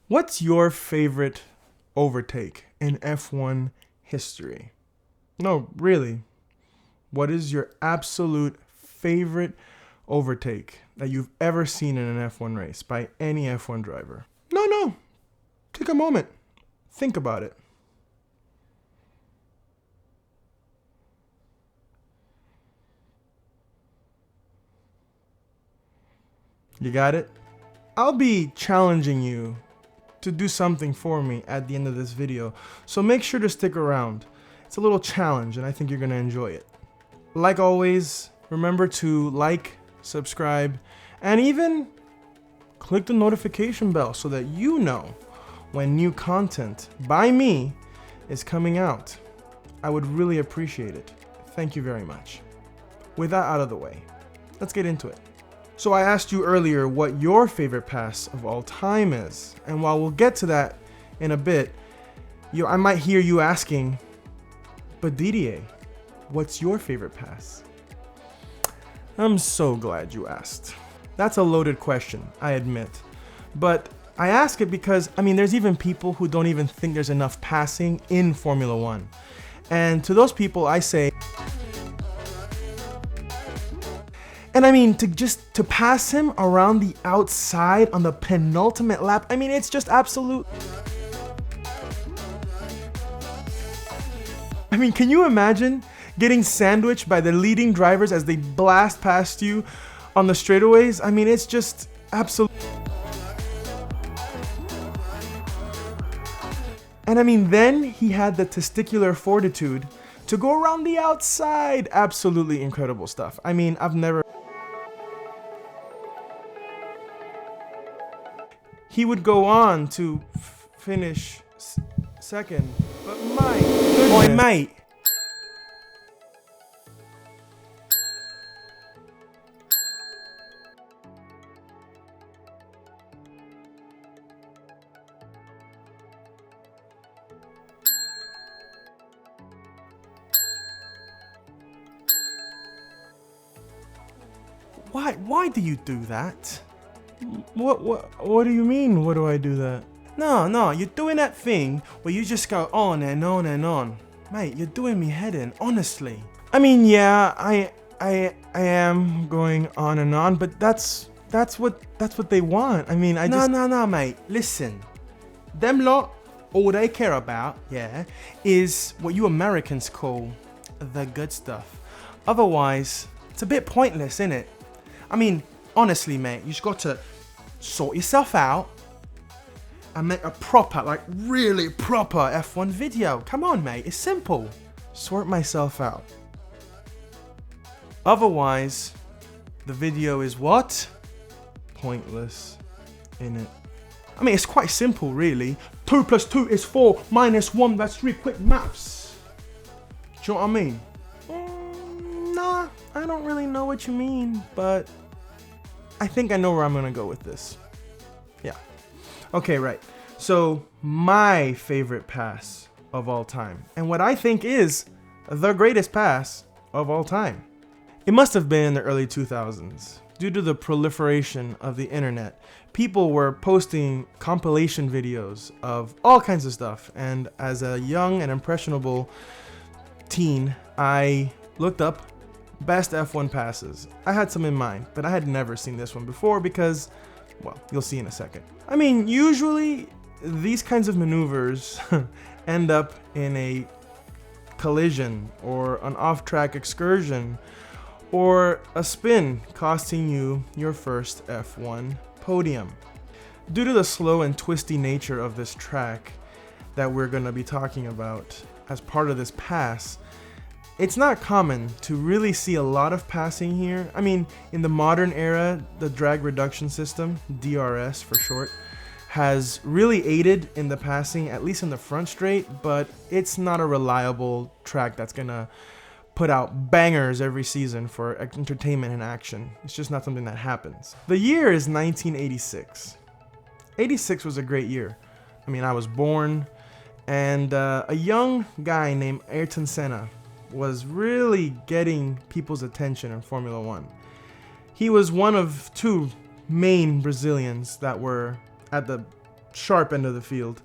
What's your favorite overtake in F1 history? No, really. What is your absolute favorite overtake that you've ever seen in an F1 race by any F1 driver? No. Take a moment. Think about it. You got it? I'll be challenging you to do something for me at the end of this video, so make sure to stick around. It's a little challenge and I think you're gonna enjoy it. Like always, remember to like, subscribe, and even click the notification bell so that you know when new content by me is coming out. I would really appreciate it. Thank you very much. With that out of the way, let's get into it. So I asked you earlier what your favorite pass of all time is, and while we'll get to that in a bit, I might hear you asking, but Didier, what's your favorite pass? I'm so glad you asked. That's a loaded question, I admit. But I ask it because, there's even people who don't even think there's enough passing in Formula One. And to those people, I say, to pass him around the outside on the penultimate lap, it's just absolute. Can you imagine getting sandwiched by the leading drivers as they blast past you on the straightaways? It's just absolute. And then he had the testicular fortitude to go around the outside. Absolutely incredible stuff. I've never. He would go on to finish second, but my goodness. Boy, mate. Why do you do that? What do you mean, what do I do that? No, you're doing that thing where you just go on and on and on. Mate, you're doing me head in, honestly. Yeah, I am going on and on, but that's what they want. No, mate, listen. Them lot, all they care about, is what you Americans call the good stuff. Otherwise, it's a bit pointless, innit? Honestly, mate, you just got to sort yourself out and make a proper, really proper F1 video. Come on, mate, it's simple. Sort myself out. Otherwise, the video is what? Pointless, innit? It's quite simple, really. 2 + 2 is 4, -1, that's 3 quick maths. Do you know what I mean? Nah, I don't really know what you mean, but I think I know where I'm gonna go with this. Yeah. Okay, right. So, my favorite pass of all time, and what I think is the greatest pass of all time. It must have been in the early 2000s. Due to the proliferation of the internet, people were posting compilation videos of all kinds of stuff, and as a young and impressionable teen, I looked up best F1 passes. I had some in mind, but I had never seen this one before because, well, you'll see in a second. Usually these kinds of maneuvers end up in a collision or an off-track excursion or a spin costing you your first F1 podium. Due to the slow and twisty nature of this track that we're going to be talking about as part of this pass, it's not common to really see a lot of passing here. In the modern era, the drag reduction system, DRS for short, has really aided in the passing, at least in the front straight, but it's not a reliable track that's gonna put out bangers every season for entertainment and action. It's just not something that happens. The year is 1986. 86 was a great year. I was born, and a young guy named Ayrton Senna was really getting people's attention in Formula One. He was one of two main Brazilians that were at the sharp end of the field.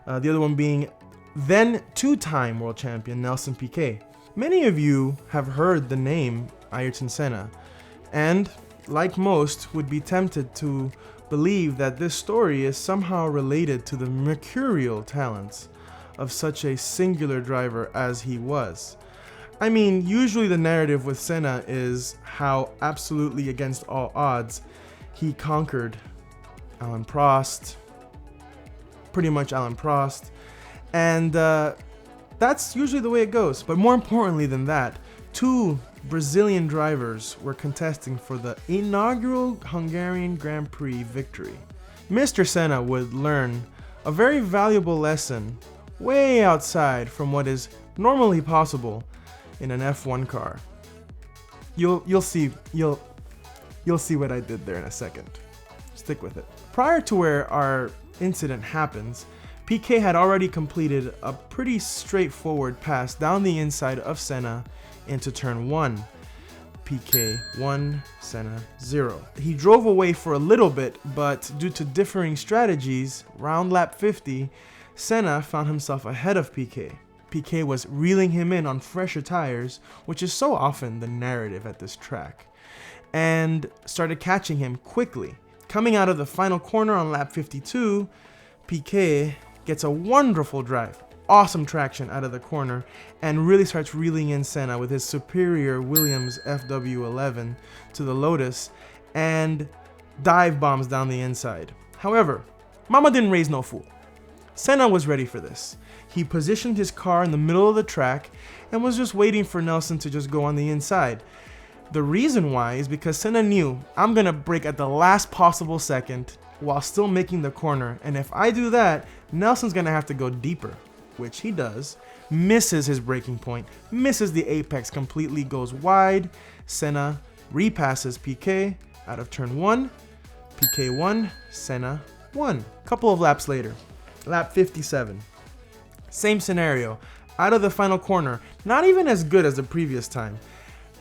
The other one being then two-time world champion Nelson Piquet. Many of you have heard the name Ayrton Senna, and like most would be tempted to believe that this story is somehow related to the mercurial talents of such a singular driver as he was. I mean, usually the narrative with Senna is how absolutely against all odds he conquered Alain Prost, pretty much Alain Prost, and that's usually the way it goes. But more importantly than that, two Brazilian drivers were contesting for the inaugural Hungarian Grand Prix victory. Mr. Senna would learn a very valuable lesson way outside from what is normally possible in an F1 car. You'll see what I did there in a second. Stick with it. Prior to where our incident happens, Piquet had already completed a pretty straightforward pass down the inside of Senna into turn 1. Piquet 1, Senna 0. He drove away for a little bit, but due to differing strategies, round lap 50, Senna found himself ahead of Piquet. Piquet was reeling him in on fresher tires, which is so often the narrative at this track, and started catching him quickly. Coming out of the final corner on lap 52, Piquet gets a wonderful drive, awesome traction out of the corner, and really starts reeling in Senna with his superior Williams FW11 to the Lotus, and dive bombs down the inside. However, Mama didn't raise no fool. Senna was ready for this. He positioned his car in the middle of the track and was just waiting for Nelson to just go on the inside. The reason why is because Senna knew, I'm gonna brake at the last possible second while still making the corner, and if I do that, Nelson's gonna have to go deeper, which he does, misses his braking point, misses the apex completely, goes wide. Senna repasses Piquet out of turn 1. Piquet 1, Senna 1. Couple of laps later, lap 57. Same scenario, out of the final corner, not even as good as the previous time.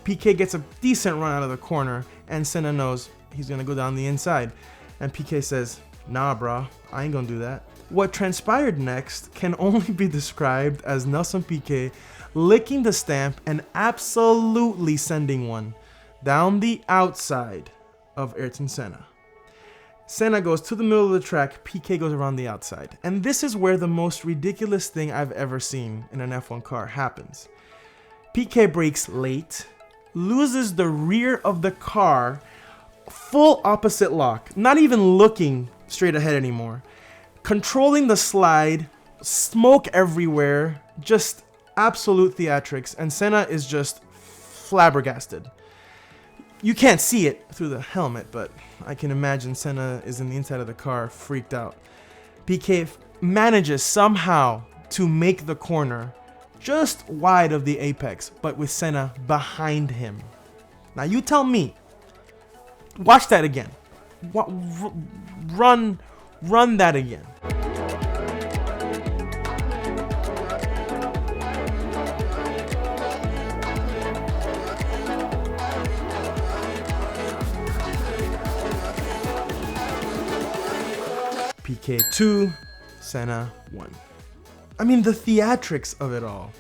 Piquet gets a decent run out of the corner, and Senna knows he's gonna go down the inside. And Piquet says, nah brah, I ain't gonna do that. What transpired next can only be described as Nelson Piquet licking the stamp and absolutely sending one down the outside of Ayrton Senna. Senna goes to the middle of the track, Piquet goes around the outside. And this is where the most ridiculous thing I've ever seen in an F1 car happens. Piquet brakes late, loses the rear of the car, full opposite lock, not even looking straight ahead anymore, controlling the slide, smoke everywhere, just absolute theatrics, and Senna is just flabbergasted. You can't see it through the helmet, but I can imagine Senna is in the inside of the car, freaked out. Piquet manages somehow to make the corner just wide of the apex, but with Senna behind him. Now you tell me, watch that again. Run that again. Piquet 2, Senna 1. I mean, the theatrics of it all,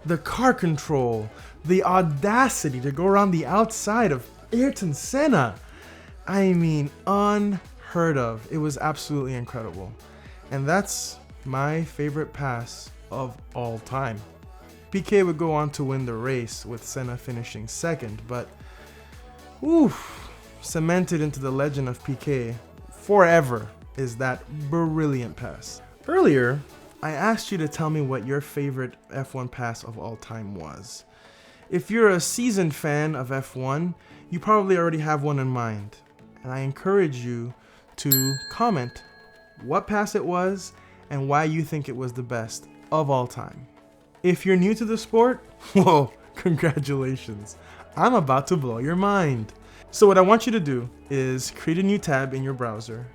the car control, the audacity to go around the outside of Ayrton Senna. I mean, unheard of. It was absolutely incredible. And that's my favorite pass of all time. Piquet would go on to win the race with Senna finishing second, but cemented into the legend of Piquet forever is that brilliant pass. Earlier, I asked you to tell me what your favorite F1 pass of all time was. If you're a seasoned fan of F1, you probably already have one in mind. And I encourage you to comment what pass it was and why you think it was the best of all time. If you're new to the sport, whoa, congratulations. I'm about to blow your mind. So what I want you to do is create a new tab in your browser,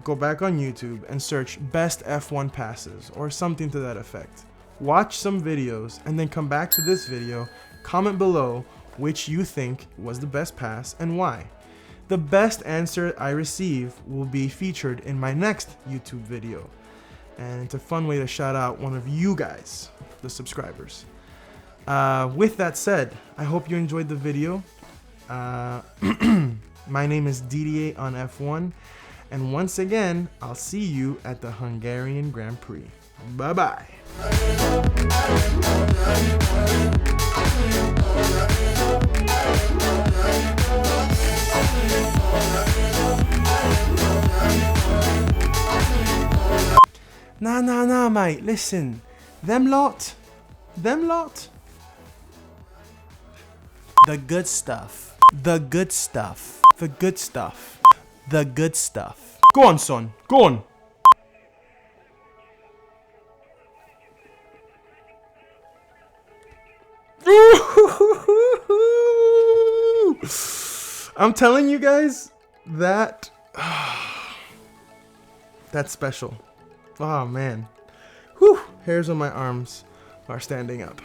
go back on YouTube and search best F1 passes or something to that effect. Watch some videos and then come back to this video, comment below which you think was the best pass and why. The best answer I receive will be featured in my next YouTube video. and it's a fun way to shout out one of you guys, the subscribers. With that said, I hope you enjoyed the video. My name is DDA on F1, and once again, I'll see you at the Hungarian Grand Prix. Bye-bye. Nah, mate, listen. Them lot. The good stuff. The good stuff. The good stuff. The good stuff. Go on, son. Go on. I'm telling you guys, that's special. Oh man. Whew. Hairs on my arms are standing up.